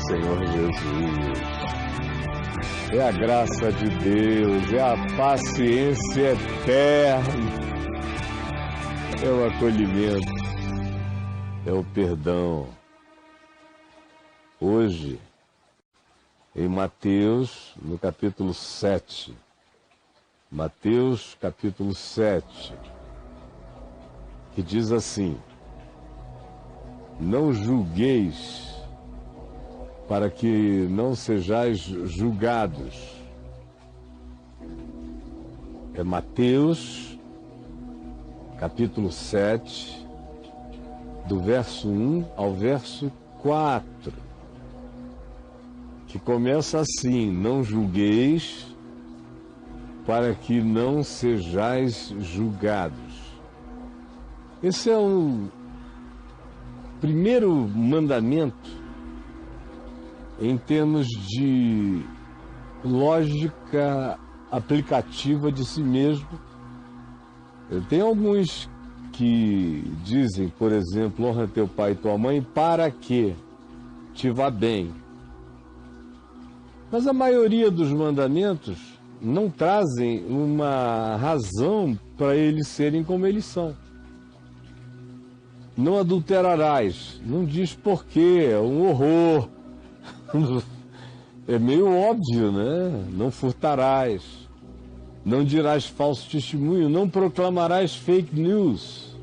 Senhor Jesus. É a graça de Deus, é a paciência eterna, é o acolhimento, é o perdão. Hoje, em Mateus, no capítulo 7, Mateus capítulo 7, que diz assim: não julgueis, para que não sejais julgados. É Mateus, capítulo 7, do verso 1 ao verso 4, que começa assim: não julgueis, para que não sejais julgados. Esse é o primeiro mandamento em termos de lógica aplicativa de si mesmo. Tem alguns que dizem, por exemplo, honra teu pai e tua mãe para que te vá bem. Mas a maioria dos mandamentos não trazem uma razão para eles serem como eles são. Não adulterarás, não diz porquê, é um horror. É meio óbvio, né? Não furtarás, não dirás falso testemunho, não proclamarás fake news.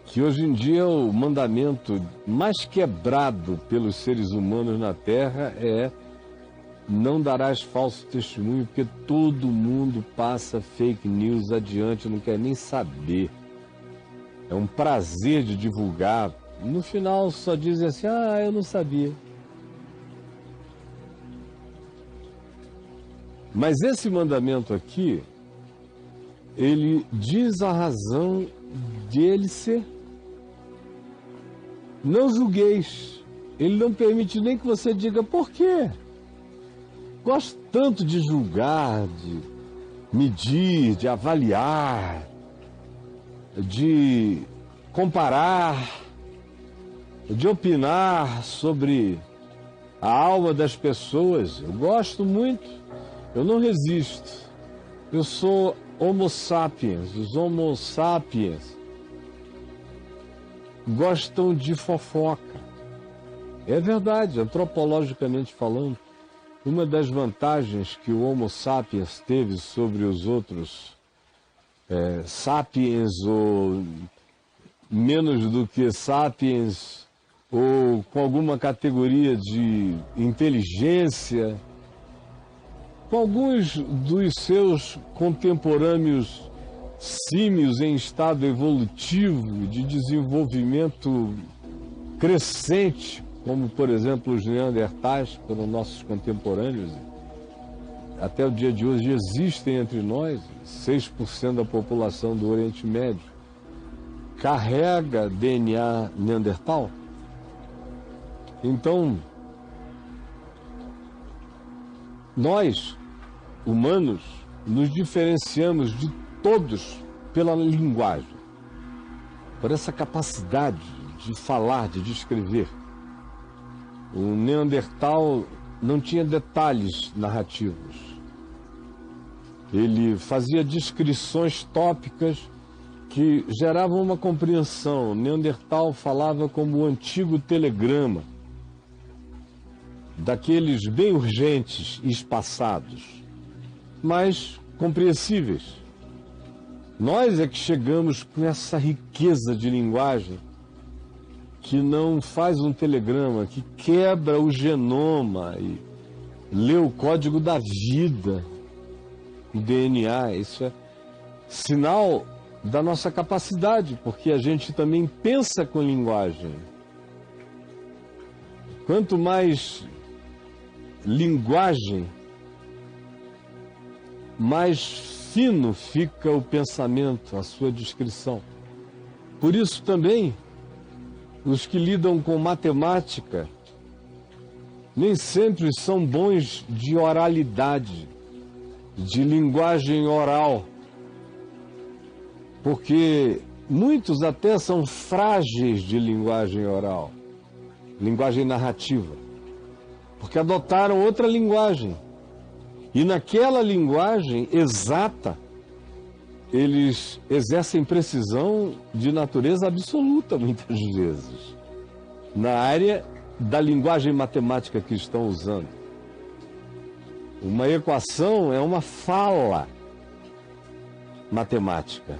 Que hoje em dia o mandamento mais quebrado pelos seres humanos na Terra é: não darás falso testemunho, porque todo mundo passa fake news adiante, não quer nem saber. É um prazer de divulgar. No final só dizem assim: ah, eu não sabia. Mas esse mandamento aqui, ele diz a razão de ele ser. Não julgueis. Ele não permite nem que você diga por quê. Gosto tanto de julgar, de medir, de avaliar, de comparar, de opinar sobre a alma das pessoas. Eu gosto muito, eu não resisto. Eu sou homo sapiens. Os homo sapiens gostam de fofoca. É verdade, antropologicamente falando. Uma das vantagens que o Homo sapiens teve sobre os outros sapiens, ou menos do que sapiens, ou com alguma categoria de inteligência, com alguns dos seus contemporâneos símios em estado evolutivo de desenvolvimento crescente, como, por exemplo, os neandertais, foram nossos contemporâneos. Até o dia de hoje existem entre nós 6% da população do Oriente Médio carrega DNA neandertal. Então, nós, humanos, nos diferenciamos de todos pela linguagem, por essa capacidade de falar, de descrever. O Neandertal não tinha detalhes narrativos. Ele fazia descrições tópicas que geravam uma compreensão. O Neandertal falava como o antigo telegrama, daqueles bem urgentes e espaçados, mas compreensíveis. Nós é que chegamos com essa riqueza de linguagem que não faz um telegrama, que quebra o genoma e lê o código da vida, o DNA. Isso é sinal da nossa capacidade, porque a gente também pensa com linguagem. Quanto mais linguagem, mais fino fica o pensamento, a sua descrição. Por isso também, os que lidam com matemática nem sempre são bons de oralidade, de linguagem oral, porque muitos até são frágeis de linguagem oral. linguagem narrativa, porque adotaram outra linguagem. E naquela linguagem exata, eles exercem precisão de natureza absoluta, muitas vezes, na área da linguagem matemática que estão usando. Uma equação é uma fala matemática,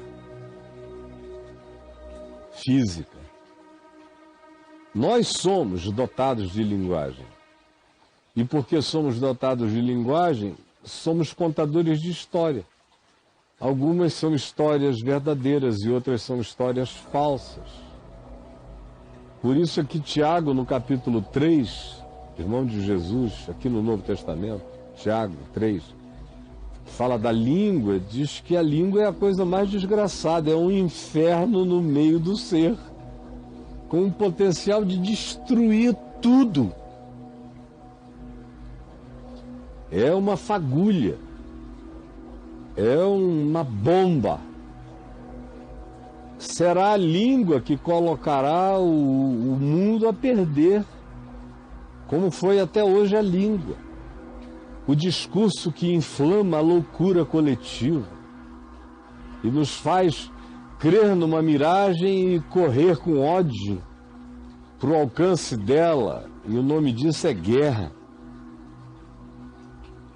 física. Nós somos dotados de linguagem. E porque somos dotados de linguagem, somos contadores de história. Algumas são histórias verdadeiras e outras são histórias falsas. Por isso é que Tiago, no capítulo 3, irmão de Jesus, aqui no Novo Testamento, Tiago 3, fala da língua, diz que a língua é a coisa mais desgraçada, é um inferno no meio do ser, com o potencial de destruir tudo. É uma fagulha, é uma bomba. Será a língua que colocará o mundo a perder, como foi até hoje a língua. O discurso que inflama a loucura coletiva e nos faz crer numa miragem e correr com ódio para o alcance dela, e o nome disso é guerra.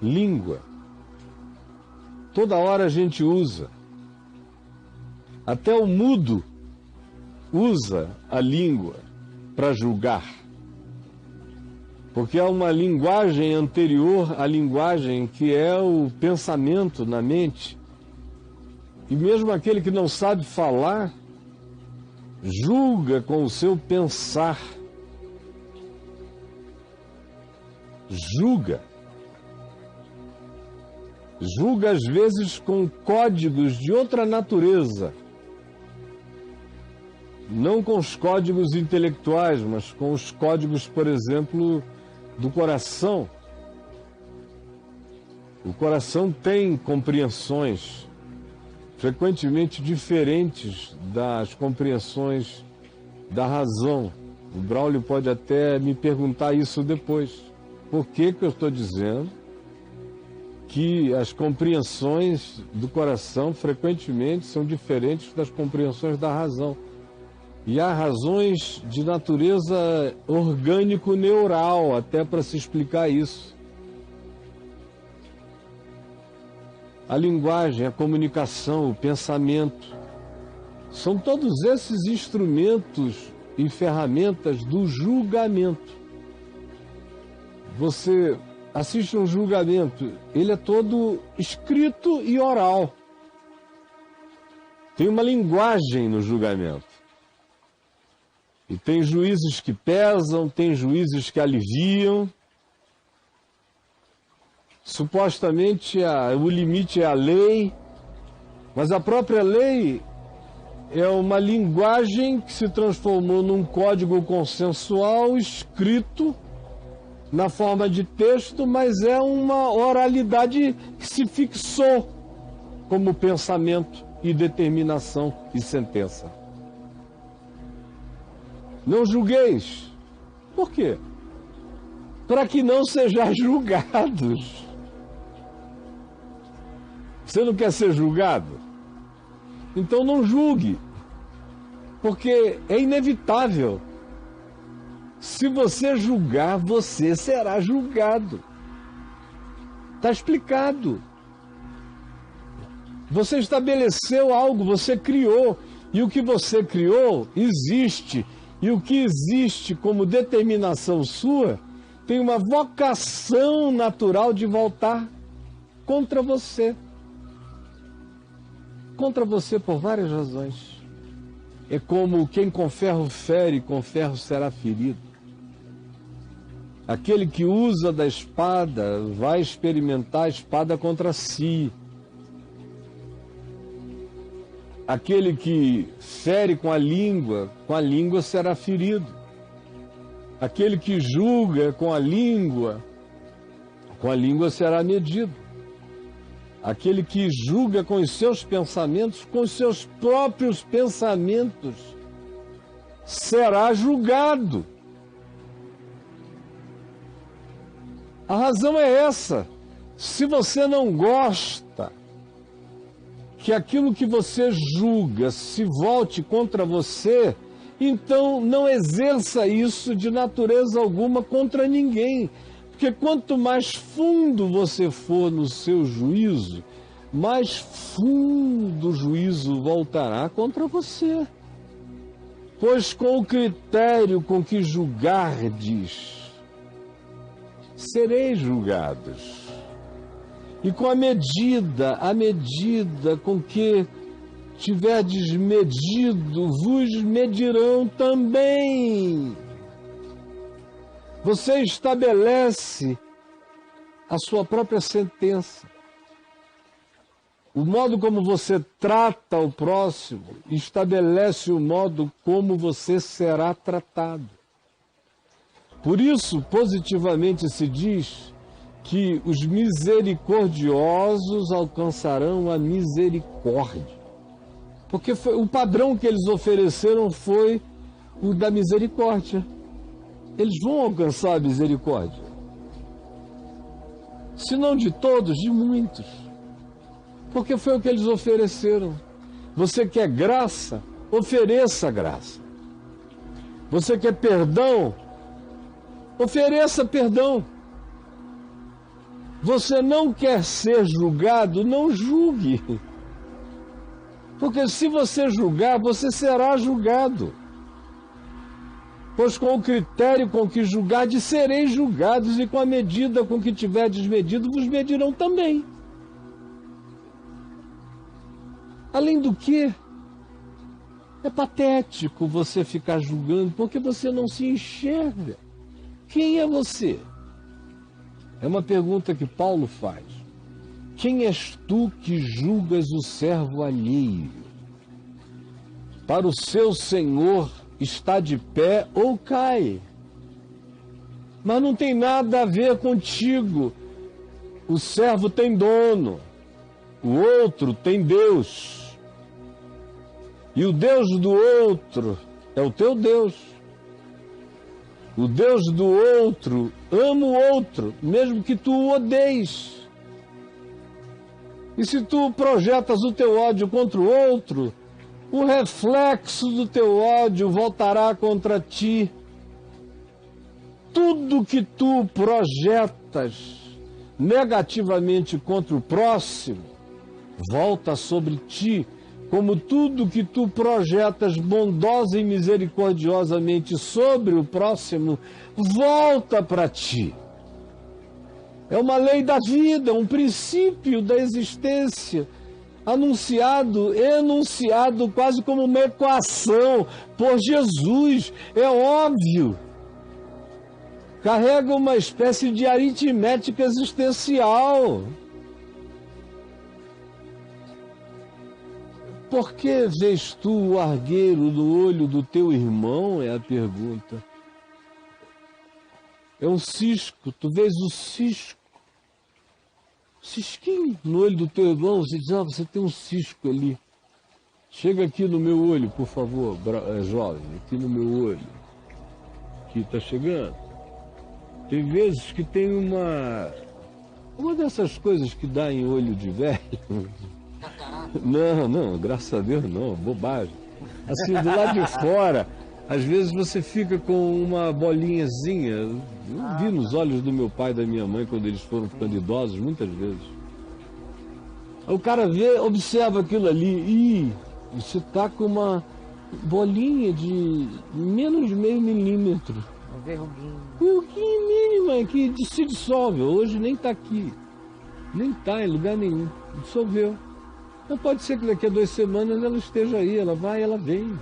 Língua. Toda hora a gente usa. Até o mudo usa a língua para julgar. Porque há uma linguagem anterior à linguagem que é o pensamento na mente. E mesmo aquele que não sabe falar, julga com o seu pensar. Julga. Julga às vezes com códigos de outra natureza. Não com os códigos intelectuais, mas com os códigos, por exemplo, do coração. O coração tem compreensões frequentemente diferentes das compreensões da razão. O Braulio pode até me perguntar isso depois. Por que eu estou dizendo que as compreensões do coração frequentemente são diferentes das compreensões da razão? E há razões de natureza orgânico-neural até para se explicar isso. A linguagem, a comunicação, o pensamento, são todos esses instrumentos e ferramentas do julgamento. Você assiste um julgamento, ele é todo escrito e oral. Tem uma linguagem no julgamento. E tem juízes que pesam, tem juízes que aliviam. Supostamente o limite é a lei, mas a própria lei é uma linguagem que se transformou num código consensual escrito na forma de texto, mas é uma oralidade que se fixou como pensamento e determinação e sentença. Não julgueis. Por quê? Para que não sejais julgados. Você não quer ser julgado? Então não julgue. Porque é inevitável. Se você julgar, você será julgado. Está explicado. Você estabeleceu algo, você criou. E o que você criou existe. E o que existe como determinação sua tem uma vocação natural de voltar contra você. Contra você por várias razões. É como quem com ferro fere, com ferro será ferido. Aquele que usa da espada vai experimentar a espada contra si. Aquele que fere com a língua será ferido. Aquele que julga com a língua será medido. Aquele que julga com os seus próprios pensamentos, será julgado. A razão é essa. Se você não gosta que aquilo que você julga se volte contra você, então não exerça isso de natureza alguma contra ninguém. Porque quanto mais fundo você for no seu juízo, mais fundo o juízo voltará contra você. Pois com o critério com que julgardes, sereis julgados. E com a medida com que tiverdes medido, vos medirão também. Você estabelece a sua própria sentença. O modo como você trata o próximo estabelece o modo como você será tratado. Por isso, positivamente se diz que os misericordiosos alcançarão a misericórdia. Porque o padrão que eles ofereceram foi o da misericórdia. Eles vão alcançar a misericórdia. Se não de todos, de muitos. Porque foi o que eles ofereceram. Você quer graça? Ofereça graça. Você quer perdão? Ofereça perdão. Você não quer ser julgado? Não julgue. Porque se você julgar, você será julgado. Pois com o critério com que julgardes, sereis julgados, e com a medida com que tiverdes medido, vos medirão também. Além do que, é patético você ficar julgando, porque você não se enxerga. Quem é você? É uma pergunta que Paulo faz. Quem és tu que julgas o servo alheio? Para o seu Senhor está de pé ou cai. Mas não tem nada a ver contigo. O servo tem dono, o outro tem Deus. E o Deus do outro é o teu Deus. O Deus do outro ama o outro, mesmo que tu o odeies. E se tu projetas o teu ódio contra o outro, o reflexo do teu ódio voltará contra ti. Tudo que tu projetas negativamente contra o próximo, volta sobre ti, como tudo que tu projetas bondosa e misericordiosamente sobre o próximo, volta para ti. É uma lei da vida, um princípio da existência, enunciado quase como uma equação por Jesus, é óbvio. Carrega uma espécie de aritmética existencial. Por que vês tu o argueiro no olho do teu irmão? É a pergunta. É um cisco, tu vês o cisco. Cisquinho no olho do teu irmão, você diz, você tem um cisco ali. Chega aqui no meu olho, por favor, jovem, aqui no meu olho. Aqui, está chegando. Tem vezes que tem uma dessas coisas que dá em olho de velho. Não, graças a Deus não, bobagem. Assim, do lado de fora, às vezes você fica com uma bolinhazinha. Eu vi nos olhos do meu pai e da minha mãe quando eles foram ficando idosos, muitas vezes. Aí o cara vê, observa aquilo ali, e você tá com uma bolinha de menos de meio milímetro. Um verruguinho. Verruguinho mínima que se dissolve. Hoje nem está aqui. Nem está em lugar nenhum. Dissolveu. Então pode ser que daqui a 2 semanas ela esteja aí, ela vai, ela vem.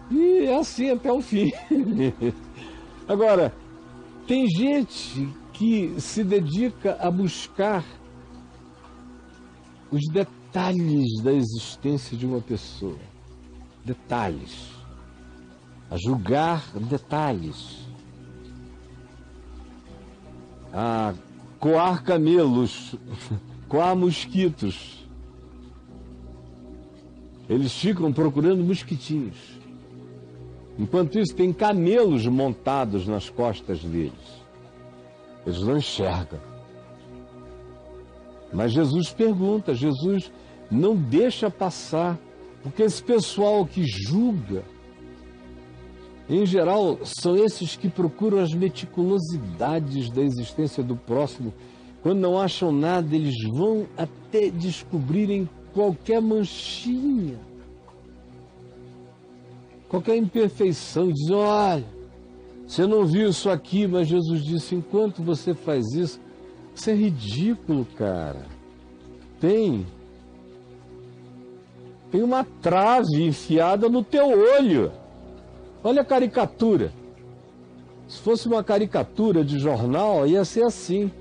E é assim até o fim. Agora, tem gente que se dedica a buscar os detalhes da existência de uma pessoa. Detalhes. A julgar detalhes. A coar camelos, coar mosquitos. Eles ficam procurando mosquitinhos. Enquanto isso, tem camelos montados nas costas deles. Eles não enxergam. Mas Jesus pergunta, Jesus não deixa passar, porque esse pessoal que julga, em geral, são esses que procuram as meticulosidades da existência do próximo. Quando não acham nada, eles vão até descobrirem qualquer manchinha, qualquer imperfeição. Dizem, olha, você não viu isso aqui, mas Jesus disse, enquanto você faz isso, isso é ridículo, cara. Tem uma trave enfiada no teu olho. Olha a caricatura. Se fosse uma caricatura de jornal, ia ser assim.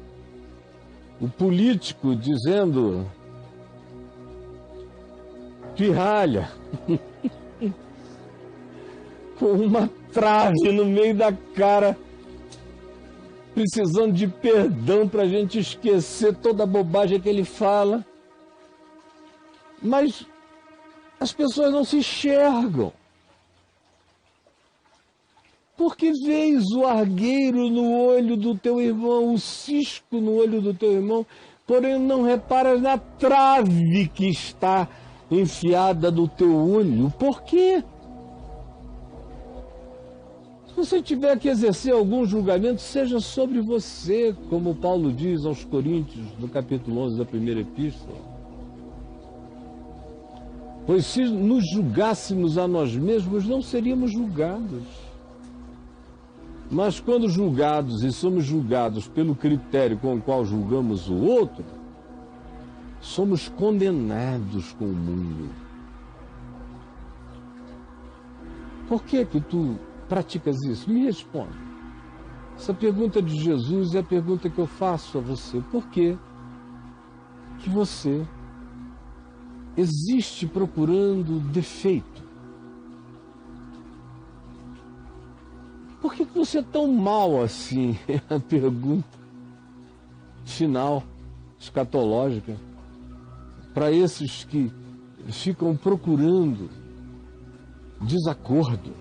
O político dizendo, pirralha, com uma trave no meio da cara, precisando de perdão para a gente esquecer toda a bobagem que ele fala. Mas as pessoas não se enxergam. Porque vês o argueiro no olho do teu irmão, o cisco no olho do teu irmão, porém não reparas na trave que está enfiada no teu olho. Por quê? Se você tiver que exercer algum julgamento, seja sobre você, como Paulo diz aos Coríntios, no capítulo 11 da primeira epístola. Pois se nos julgássemos a nós mesmos, não seríamos julgados. Mas quando julgados e somos julgados pelo critério com o qual julgamos o outro, somos condenados com o mundo. Por que tu praticas isso? Me responde. Essa pergunta de Jesus é a pergunta que eu faço a você. Por que você existe procurando defeito? Por que você é tão mal assim? É a pergunta final, escatológica, para esses que ficam procurando desacordo.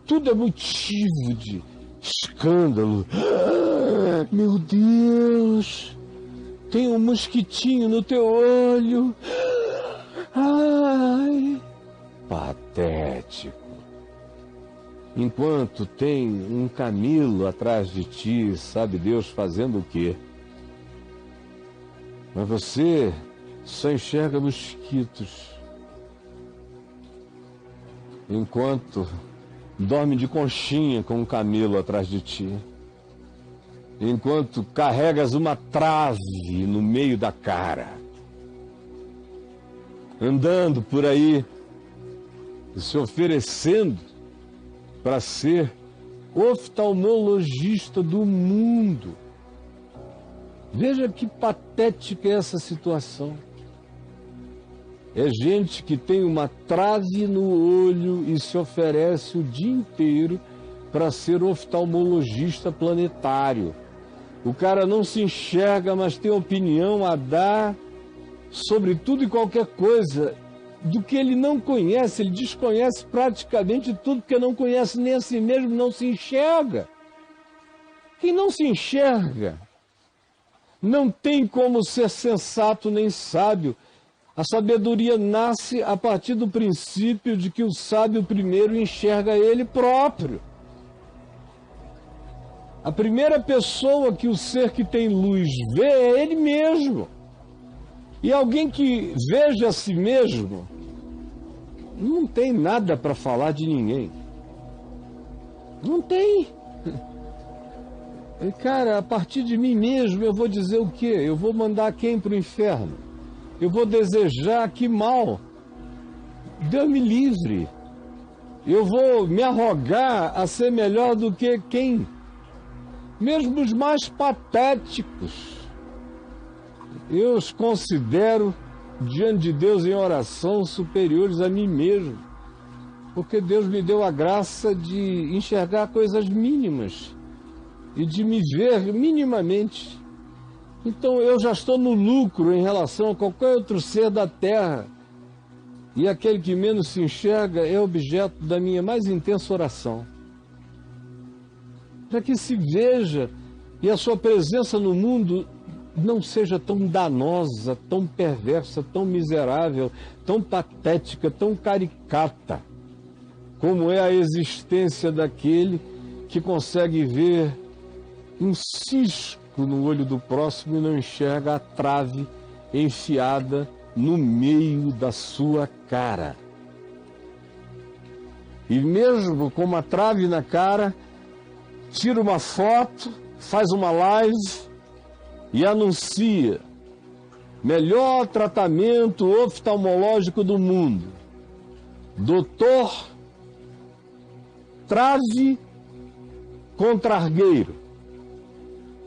Tudo é motivo de escândalo. Ah, meu Deus, tem um mosquitinho no teu olho. Ai, patético. Enquanto tem um camelo atrás de ti, sabe Deus fazendo o quê? Mas você só enxerga mosquitos. Enquanto dorme de conchinha com um camelo atrás de ti. Enquanto carregas uma trave no meio da cara. Andando por aí, se oferecendo para ser oftalmologista do mundo. Veja que patética é essa situação. É gente que tem uma trave no olho e se oferece o dia inteiro para ser oftalmologista planetário. O cara não se enxerga, mas tem opinião a dar sobre tudo e qualquer coisa. Do que ele não conhece, ele desconhece praticamente tudo, porque não conhece nem a si mesmo, não se enxerga. Quem não se enxerga não tem como ser sensato nem sábio. A sabedoria nasce a partir do princípio de que o sábio primeiro enxerga ele próprio. A primeira pessoa que o ser que tem luz vê é ele mesmo. E alguém que veja a si mesmo não tem nada para falar de ninguém. Não tem. Cara, a partir de mim mesmo eu vou dizer o quê? Eu vou mandar quem para o inferno? Eu vou desejar que mal? Deus me livre. Eu vou me arrogar a ser melhor do que quem? Mesmo os mais patéticos. Eu os considero, diante de Deus em oração, superiores a mim mesmo. Porque Deus me deu a graça de enxergar coisas mínimas e de me ver minimamente. Então eu já estou no lucro em relação a qualquer outro ser da terra. E aquele que menos se enxerga é objeto da minha mais intensa oração. para que se veja e a sua presença no mundo não seja tão danosa, tão perversa, tão miserável, tão patética, tão caricata, como é a existência daquele que consegue ver um cisco no olho do próximo e não enxerga a trave enfiada no meio da sua cara. E mesmo com uma trave na cara, tira uma foto, faz uma live e anuncia: melhor tratamento oftalmológico do mundo. Doutor Trave Contrargueiro.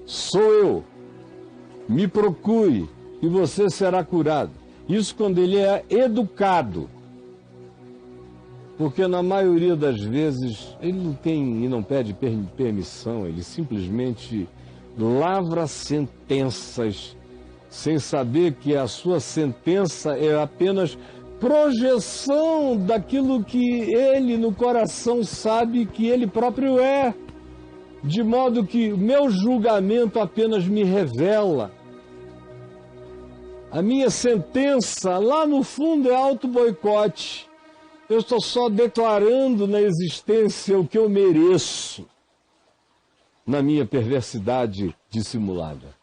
Sou eu. Me procure e você será curado. Isso quando ele é educado. Porque na maioria das vezes ele não tem e não pede permissão, ele simplesmente lavra sentenças sem saber que a sua sentença é apenas projeção daquilo que ele no coração sabe que ele próprio é, de modo que o meu julgamento apenas me revela. A minha sentença lá no fundo é auto-boicote. Eu estou só declarando na existência o que eu mereço, na minha perversidade dissimulada.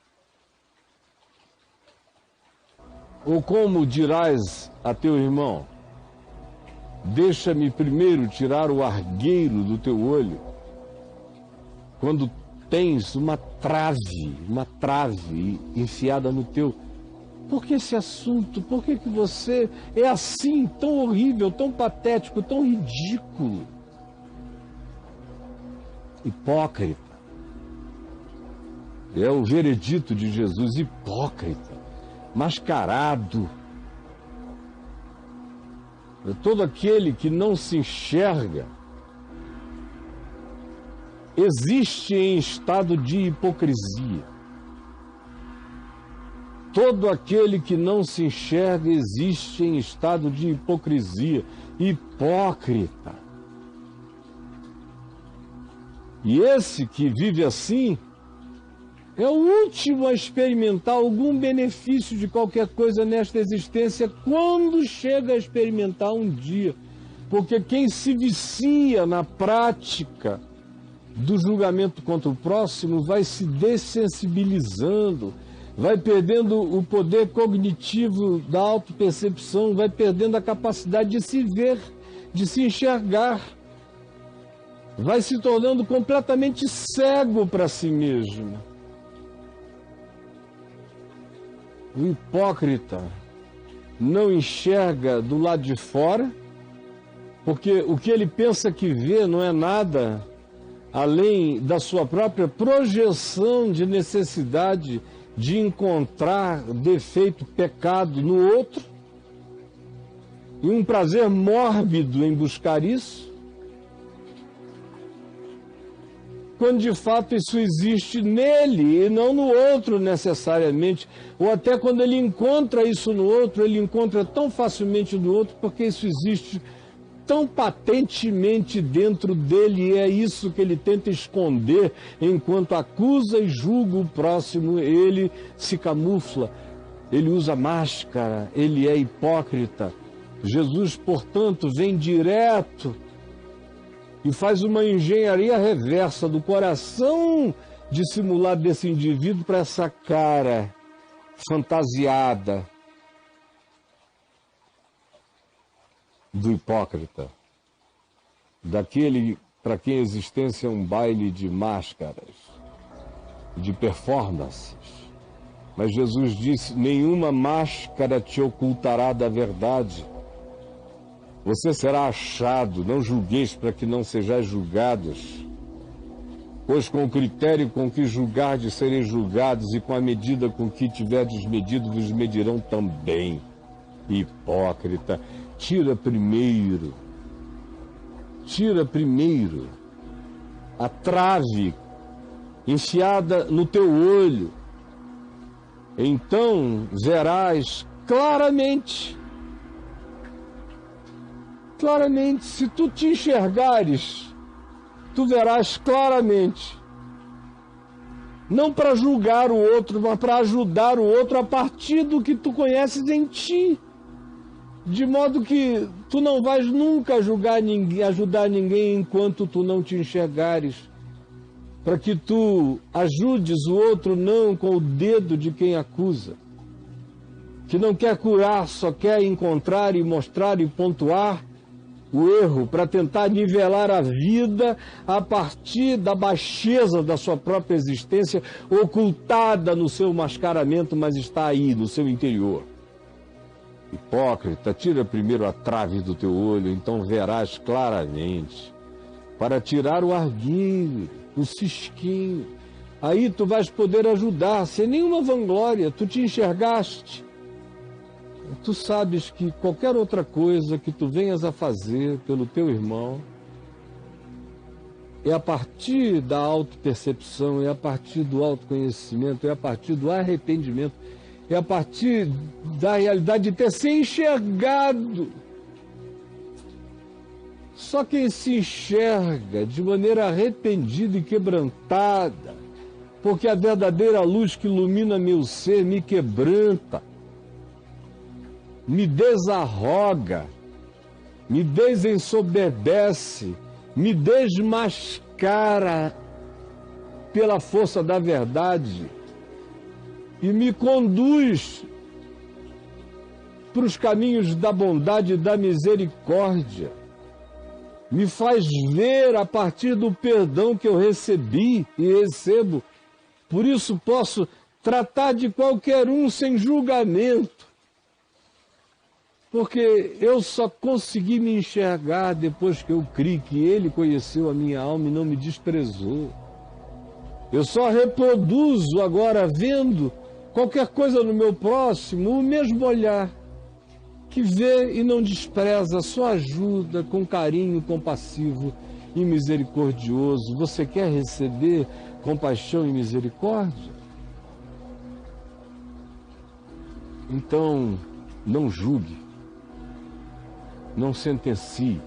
Ou como dirás a teu irmão: deixa-me primeiro tirar o argueiro do teu olho, quando tens uma trave enfiada no teu. Por que esse assunto? Por que você é assim, tão horrível, tão patético, tão ridículo? Hipócrita. É o veredito de Jesus: hipócrita, mascarado. É todo aquele que não se enxerga existe em estado de hipocrisia. Todo aquele que não se enxerga existe em estado de hipocrisia, hipócrita. E esse que vive assim é o último a experimentar algum benefício de qualquer coisa nesta existência, quando chega a experimentar um dia. Porque quem se vicia na prática do julgamento contra o próximo vai se dessensibilizando, vai perdendo o poder cognitivo da autopercepção, vai perdendo a capacidade de se ver, de se enxergar, vai se tornando completamente cego para si mesmo. O hipócrita não enxerga do lado de fora, porque o que ele pensa que vê não é nada além da sua própria projeção de necessidade de encontrar defeito, pecado no outro, e um prazer mórbido em buscar isso, quando de fato isso existe nele e não no outro necessariamente, ou até quando ele encontra isso no outro, ele encontra tão facilmente no outro porque isso existe tão patentemente dentro dele, e é isso que ele tenta esconder enquanto acusa e julga o próximo. Ele se camufla, ele usa máscara, ele é hipócrita. Jesus, portanto, vem direto e faz uma engenharia reversa do coração dissimulado desse indivíduo para essa cara fantasiada do hipócrita, daquele para quem a existência é um baile de máscaras, de performances. Mas Jesus disse: nenhuma máscara te ocultará da verdade. Você será achado, não julgueis para que não sejais julgados. Pois com o critério com que julgardes sereis julgados, e com a medida com que tiverdes medido vos medirão também. Hipócrita, tira primeiro a trave enfiada no teu olho. Então verás claramente, se tu te enxergares, tu verás claramente Não para julgar o outro, mas para ajudar o outro a partir do que tu conheces em ti. De modo que tu não vais nunca ajudar ninguém enquanto tu não te enxergares. Para que tu ajudes o outro não com o dedo de quem acusa. Que não quer curar, só quer encontrar e mostrar e pontuar o erro para tentar nivelar a vida a partir da baixeza da sua própria existência, ocultada no seu mascaramento, mas está aí, no seu interior. Hipócrita, tira primeiro a trave do teu olho, então verás claramente. Para tirar o arguilho, o cisquinho, aí tu vais poder ajudar, sem nenhuma vanglória, tu te enxergaste. Tu sabes que qualquer outra coisa que tu venhas a fazer pelo teu irmão é a partir da autopercepção, é a partir do autoconhecimento, é a partir do arrependimento, é a partir da realidade de ter se enxergado. Só quem se enxerga de maneira arrependida e quebrantada, porque a verdadeira luz que ilumina meu ser me quebranta, me desarroga, me desensoberbece, me desmascara pela força da verdade e me conduz para os caminhos da bondade e da misericórdia. Me faz ver a partir do perdão que eu recebi e recebo. Por isso posso tratar de qualquer um sem julgamento. Porque eu só consegui me enxergar depois que eu criei que Ele conheceu a minha alma e não me desprezou. Eu só reproduzo agora, vendo qualquer coisa no meu próximo, o mesmo olhar que vê e não despreza, só ajuda com carinho compassivo e misericordioso. Você quer receber compaixão e misericórdia? Então, não julgue. Não sentencie.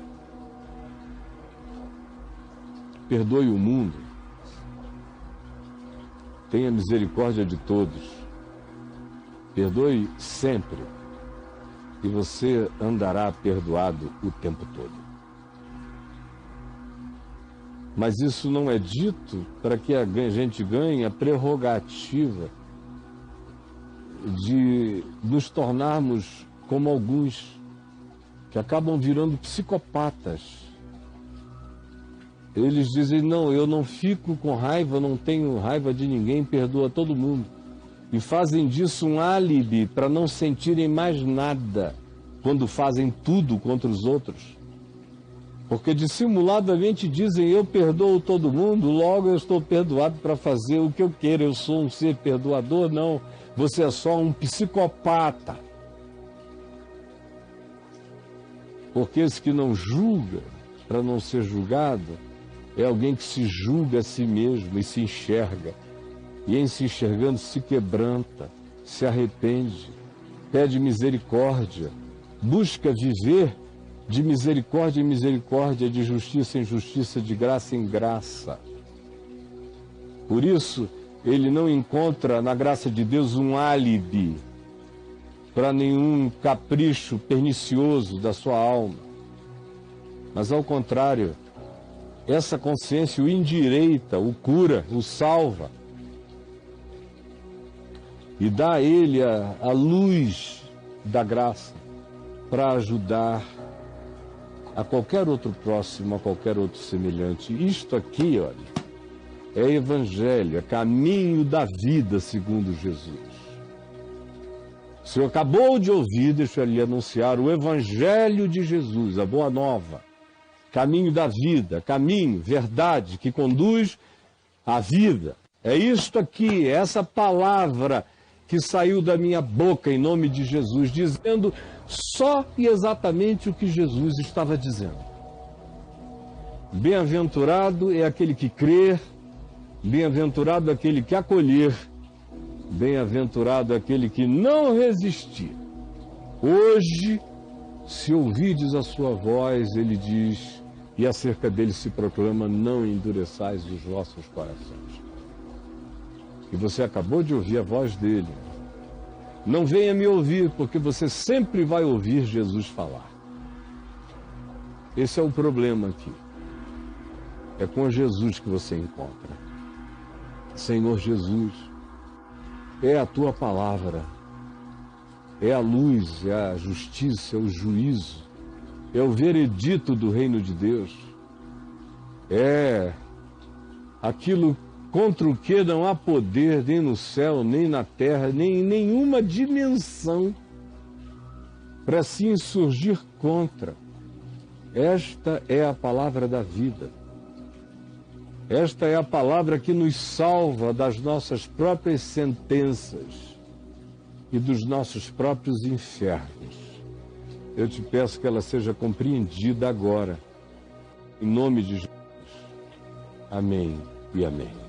Perdoe o mundo. Tenha misericórdia de todos. Perdoe sempre. E você andará perdoado o tempo todo. Mas isso não é dito para que a gente ganhe a prerrogativa de nos tornarmos como alguns que acabam virando psicopatas. Eles dizem, não, eu não fico com raiva, não tenho raiva de ninguém, perdoa todo mundo. E fazem disso um álibi para não sentirem mais nada quando fazem tudo contra os outros. Porque dissimuladamente dizem, eu perdoo todo mundo, logo eu estou perdoado para fazer o que eu quero, eu sou um ser perdoador. Não, você é só um psicopata. Porque esse que não julga para não ser julgado é alguém que se julga a si mesmo e se enxerga. E em se enxergando se quebranta, se arrepende, pede misericórdia, busca viver de misericórdia em misericórdia, de justiça em justiça, de graça em graça. Por isso, ele não encontra na graça de Deus um álibi para nenhum capricho pernicioso da sua alma. Mas, ao contrário, essa consciência o endireita, o cura, o salva e dá a ele a luz da graça para ajudar a qualquer outro próximo, a qualquer outro semelhante. Isto aqui, olha, é evangelho, é caminho da vida segundo Jesus. O senhor acabou de ouvir, deixa eu lhe anunciar, o evangelho de Jesus, a boa nova, caminho da vida, caminho, verdade, que conduz à vida. É isto aqui, é essa palavra que saiu da minha boca em nome de Jesus, dizendo só e exatamente o que Jesus estava dizendo. Bem-aventurado é aquele que crer, bem-aventurado é aquele que acolher, bem-aventurado é aquele que não resistir. Hoje, se ouvides a sua voz, ele diz, e acerca dele se proclama, não endureçais os vossos corações. E você acabou de ouvir a voz dele. Não venha me ouvir, porque você sempre vai ouvir Jesus falar. Esse é o problema aqui. É com Jesus que você encontra. Senhor Jesus, é a tua palavra, é a luz, é a justiça, é o juízo, é o veredito do reino de Deus, é aquilo contra o que não há poder nem no céu, nem na terra, nem em nenhuma dimensão para se insurgir contra. Esta é a palavra da vida. Esta é a palavra que nos salva das nossas próprias sentenças e dos nossos próprios infernos. Eu te peço que ela seja compreendida agora, em nome de Jesus. Amém e amém.